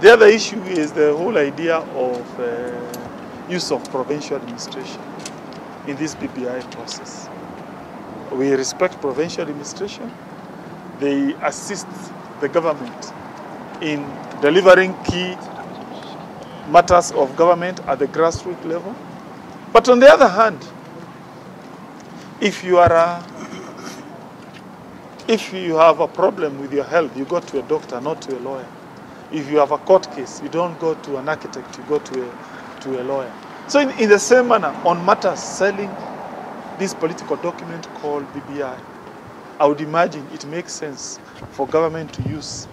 The other issue is the whole idea of use of provincial administration in this BBI process. We respect provincial administration. They assist the government in delivering key matters of government at the grassroots level. But on the other hand, if you have a problem with your health, you go to a doctor, not to a lawyer. If you have a court case, you don't go to an architect, you go to a lawyer. So in the same manner, on matters selling this political document called BBI, I would imagine it makes sense for government to use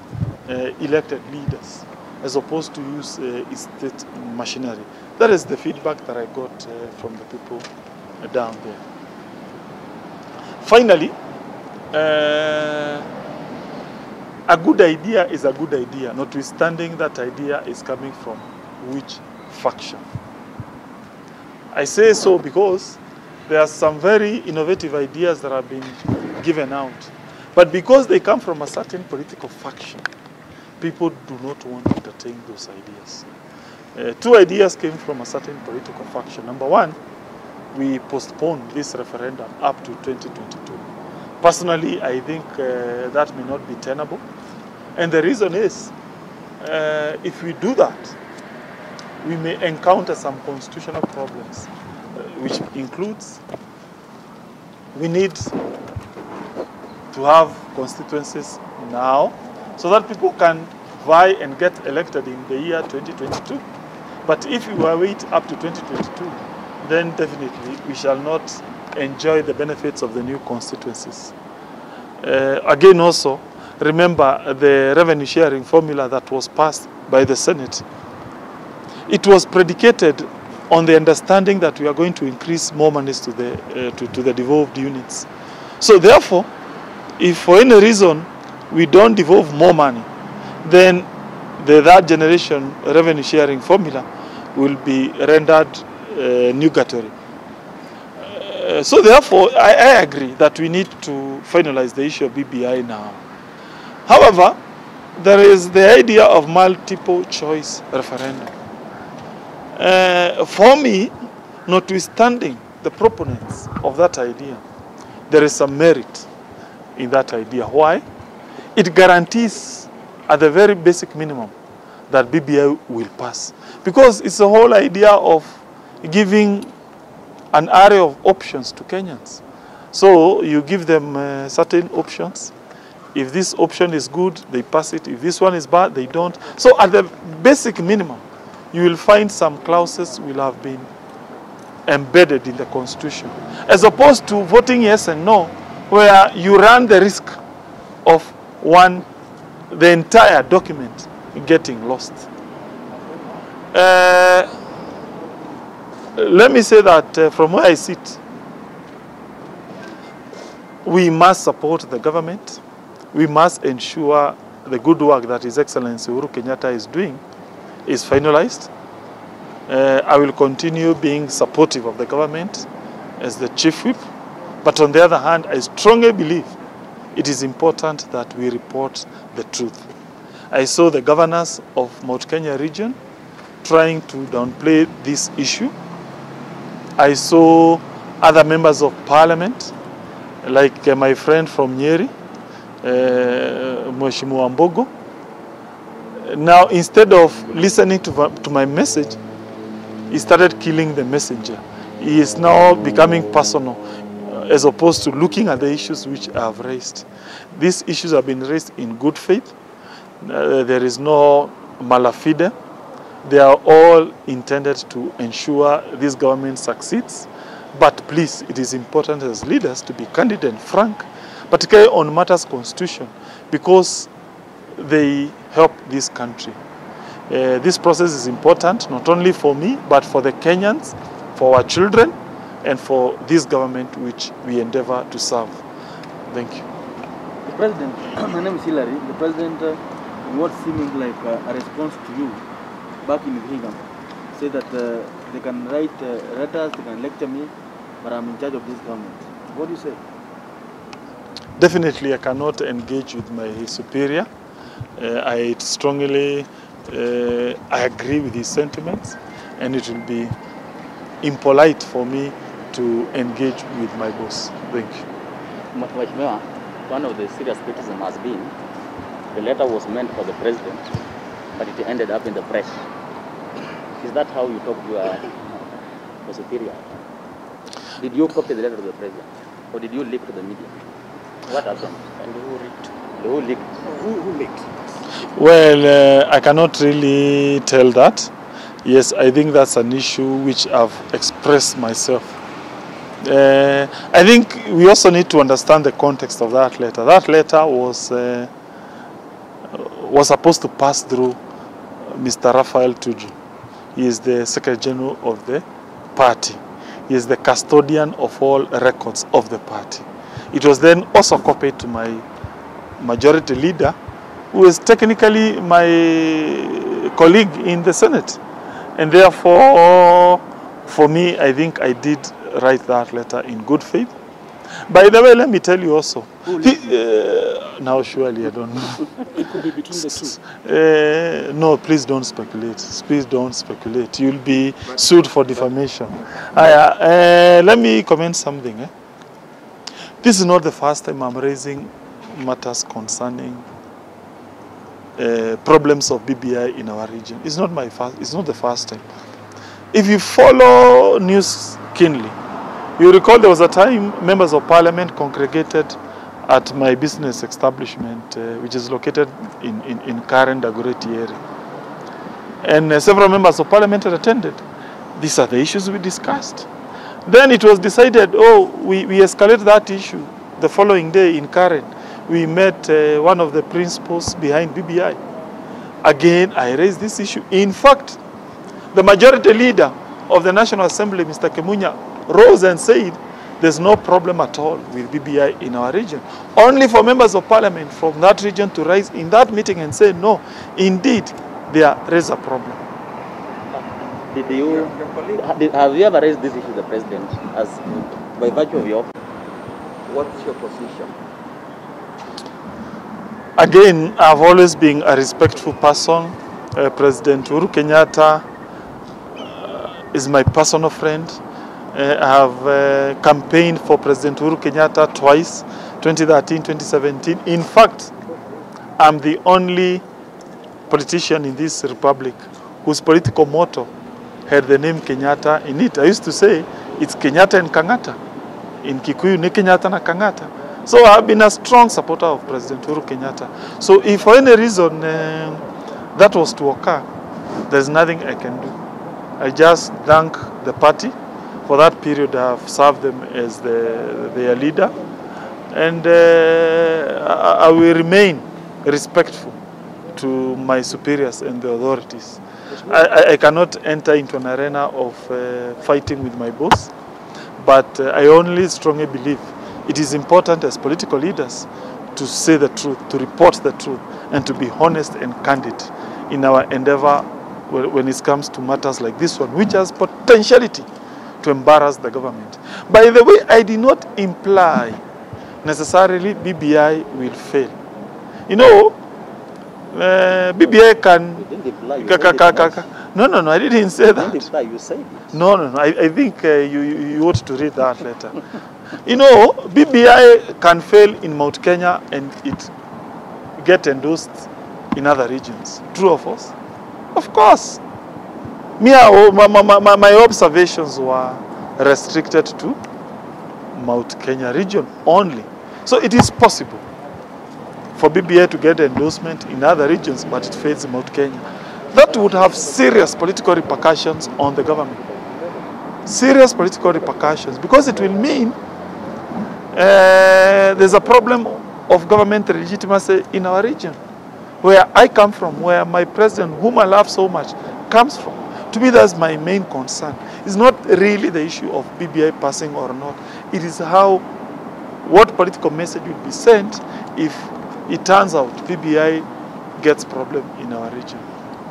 elected leaders as opposed to use state machinery. That is the feedback that I got from the people down there. Finally, a good idea is a good idea, notwithstanding that idea is coming from which faction. I say so because there are some very innovative ideas that have been given out. But because they come from a certain political faction, people do not want to entertain those ideas. Two ideas came from a certain political faction. Number one, we postponed this referendum up to 2022. Personally, I think that may not be tenable. And the reason is, if we do that, we may encounter some constitutional problems, which includes we need to have constituencies now so that people can vie and get elected in the year 2022. But if we wait up to 2022, then definitely we shall not enjoy the benefits of the new constituencies. Again also, remember the revenue sharing formula that was passed by the Senate. It was predicated on the understanding that we are going to increase more monies to the devolved units. So therefore, if for any reason we don't devolve more money, then the third generation revenue sharing formula will be rendered nugatory. So therefore, I agree that we need to finalize the issue of BBI now. However, there is the idea of multiple choice referendum. For me, notwithstanding the proponents of that idea, there is some merit in that idea. Why? It guarantees at the very basic minimum that BBI will pass. Because it's the whole idea of giving an array of options to Kenyans. So you give them certain options. If this option is good, they pass it. If this one is bad, they don't. So at the basic minimum, you will find some clauses will have been embedded in the Constitution, as opposed to voting yes and no, where you run the risk of the entire document getting lost. Let me say that from where I sit, we must support the government. We must ensure the good work that His Excellency Uhuru Kangata is doing is finalized. I will continue being supportive of the government as the chief whip. But on the other hand, I strongly believe it is important that we report the truth. I saw the governors of Mount Kenya region trying to downplay this issue. I saw other members of parliament, like my friend from Nyeri, Mheshimiwa Mbogo. Now, instead of listening to my message, he started killing the messenger. He is now becoming personal, as opposed to looking at the issues which I have raised. These issues have been raised in good faith. There is no malafide. They are all intended to ensure this government succeeds. But please, it is important as leaders to be candid and frank, particularly on matters constitution, because they help this country. This process is important, not only for me, but for the Kenyans, for our children, and for this government which we endeavor to serve. Thank you. The President, my name is Hillary. The President, in what seeming like a response to you back in Vihiga, said that they can write letters, they can lecture me, but I'm in charge of this government. What do you say? Definitely, I cannot engage with my superior. I strongly I agree with his sentiments, and it will be impolite for me to engage with my boss. Thank you. Mheshimiwa, one of the serious criticism has been the letter was meant for the president, but it ended up in the press. Is that how you talk to your superior? Did you copy the letter to the president, or did you leak to the media? What happened? And who leaked? Who leaked? Who leaked? Well, I cannot really tell that. Yes, I think that's an issue which I've expressed myself. I think we also need to understand the context of that letter. That letter was supposed to pass through Mr. Raphael Tuju. He is the Secretary General of the party. He is the custodian of all records of the party. It was then also copied to my majority leader, who is technically my colleague in the Senate. And therefore, for me, I think I did write that letter in good faith. By the way, let me tell you also. Now, surely I don't know. It could be between the two. No, please don't speculate. Please don't speculate. You'll be sued for defamation. Let me comment something. This is not the first time I'm raising matters concerning problems of BBI in our region. It's not the first time. If you follow news keenly, you recall there was a time members of parliament congregated at my business establishment, which is located in Karen Dagoretti area. And several members of parliament had attended. These are the issues we discussed. Then it was decided, we escalate that issue. The following day in Karen, we met one of the principals behind BBI. Again, I raised this issue. In fact, the majority leader of the National Assembly, Mr. Kemunya, rose and said, there's no problem at all with BBI in our region. Only for members of parliament from that region to rise in that meeting and say, no, indeed, there is a problem. Have you ever raised this issue to the president as by virtue of your? What's your position? Again, I've always been a respectful person. President Uhuru Kangata is my personal friend. I have campaigned for President Uhuru Kangata twice, 2013, 2017. In fact, I'm the only politician in this republic whose political motto had the name Kenyatta in it. I used to say, it's Kenyatta and Kangata. In Kikuyu, ni Kenyatta na Kangata. So I've been a strong supporter of President Uhuru Kangata. So if for any reason that was to occur, there's nothing I can do. I just thank the party. For that period, I've served them as their leader. And I will remain respectful to my superiors and the authorities. I cannot enter into an arena of fighting with my boss, but I only strongly believe it is important as political leaders to say the truth, to report the truth, and to be honest and candid in our endeavor when it comes to matters like this one, which has potentiality to embarrass the government. By the way, I did not imply necessarily BBI will fail. You know, BBI can... You didn't imply, No, I didn't say that. You didn't imply, you said it. No, I think you ought to read that letter. You know, BBI can fail in Mount Kenya and it get endorsed in other regions. True or false? Of course. My observations were restricted to Mount Kenya region only. So it is possible for BBI to get endorsement in other regions, but it fails in Mount Kenya. That would have serious political repercussions on the government. Serious political repercussions, because it will mean there's a problem of government legitimacy in our region, where I come from, where my president, whom I love so much, comes from. To me, that's my main concern. It's not really the issue of BBI passing or not. It is what political message will be sent if it turns out BBI gets problem in our region.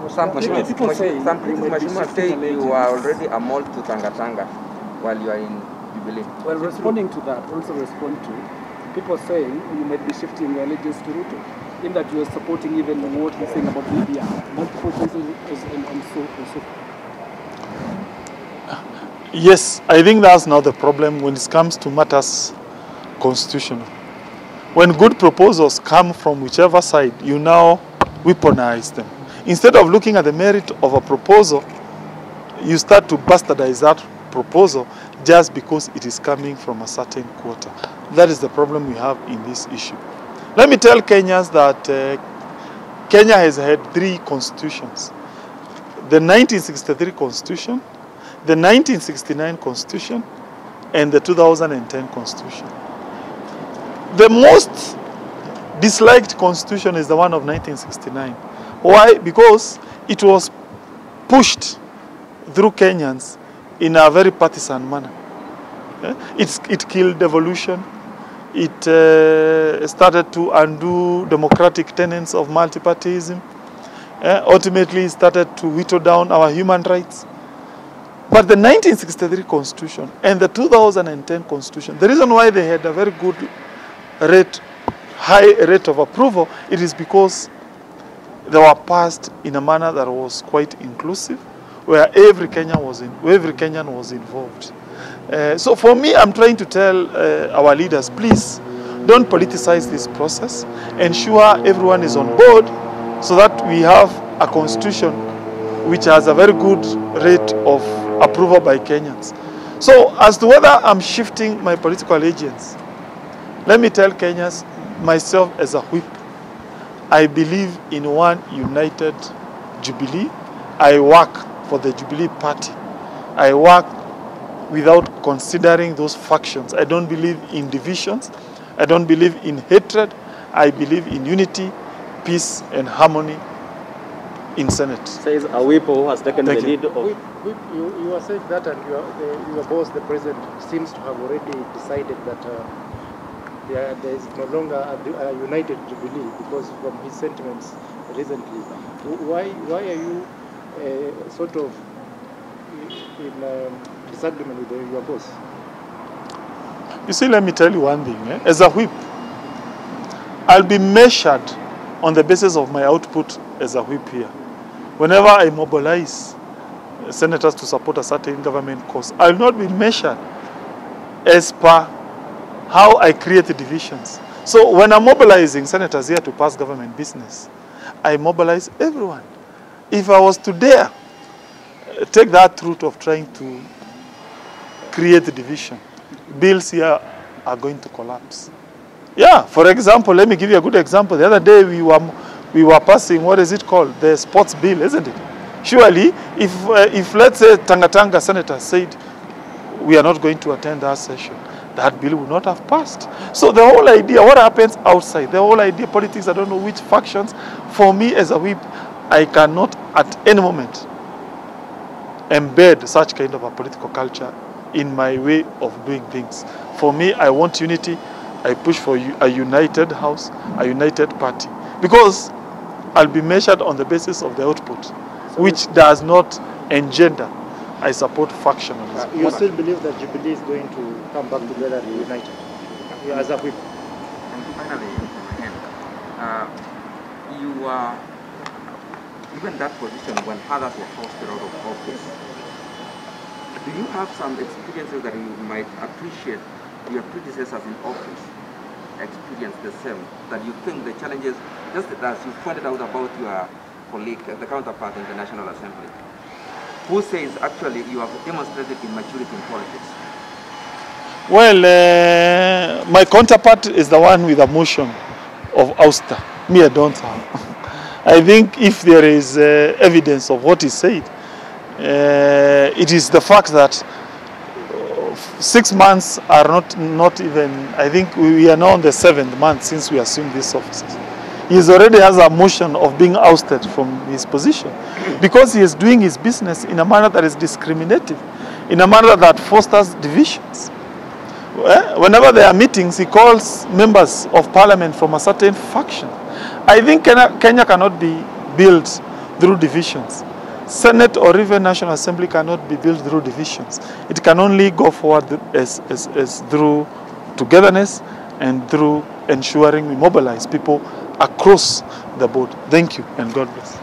Some people say you are already a mole to Tanga while you are in Jubilee. Well, responding to that, also respond to people saying you might be shifting your allegiance to Ruto. in that you are supporting even what he's saying about Libya, multiple places and so. Yes, I think that's not the problem when it comes to matters constitutional. When good proposals come from whichever side, you now weaponize them. Instead of looking at the merit of a proposal, you start to bastardize that proposal just because it is coming from a certain quarter. That is the problem we have in this issue. Let me tell Kenyans that Kenya has had 3 constitutions. The 1963 constitution, the 1969 constitution, and the 2010 constitution. The most disliked constitution is the one of 1969. Why? Because it was pushed through Kenyans in a very partisan manner. It killed devolution. It started to undo democratic tenets of multipartyism. Ultimately, it started to whittle down our human rights. But the 1963 constitution and the 2010 constitution, the reason why they had a very good high rate of approval, it is because they were passed in a manner that was quite inclusive, where every Kenyan was involved. So for me, I'm trying to tell our leaders, please don't politicize this process. Ensure everyone is on board so that we have a constitution which has a very good rate of approval by Kenyans. So as to whether I'm shifting my political allegiance, let me tell Kenyans, myself as a whip, I believe in one united Jubilee. I work for the Jubilee Party. I work without considering those factions. I don't believe in divisions. I don't believe in hatred. I believe in unity, peace, and harmony in Senate. Says a whip who has taken the lead of... You are saying that, and your boss, the president, seems to have already decided that there is no longer a united Jubilee, because from his sentiments recently. Why are you sort of in disagreement with your boss? You see, let me tell you one thing. As a whip, I'll be measured on the basis of my output as a whip here. Whenever I mobilize senators to support a certain government cause, I'll not be measured as per how I create divisions. So when I'm mobilizing senators here to pass government business, I mobilize everyone. If I was to dare take that route of trying to create division, bills here are going to collapse. Yeah, for example, let me give you a good example. The other day we were passing, what is it called? The sports bill, isn't it? Surely, if let's say Tanga senators said we are not going to attend that session, that bill would not have passed. So the whole idea, what happens outside, the whole idea, politics, I don't know which factions, for me as a whip, I cannot at any moment embed such kind of a political culture in my way of doing things. For me, I want unity. I push for a united house, a united party. Because I'll be measured on the basis of the output, which does not engender. I support factionalism. You still believe that Jubilee is going to come back together and united as a whip? And finally, you are given that position when others were ousted out of office. Do you have some experiences that you might appreciate your predecessors in office experience the same, that you think the challenges, just as you pointed out about your colleague, the counterpart in the National Assembly, who says actually you have demonstrated immaturity in politics? Well, my counterpart is the one with a motion of ouster. Me, I don't have. I think if there is evidence of what he said, it is the fact that 6 months are not even, I think we are now on the 7th month since we assumed these offices. He already has a motion of being ousted from his position because he is doing his business in a manner that is discriminative, in a manner that fosters divisions. Whenever there are meetings, he calls members of parliament from a certain faction. I think Kenya cannot be built through divisions. Senate or even National Assembly cannot be built through divisions. It can only go forward as through togetherness and through ensuring we mobilize people across the board. Thank you and God bless.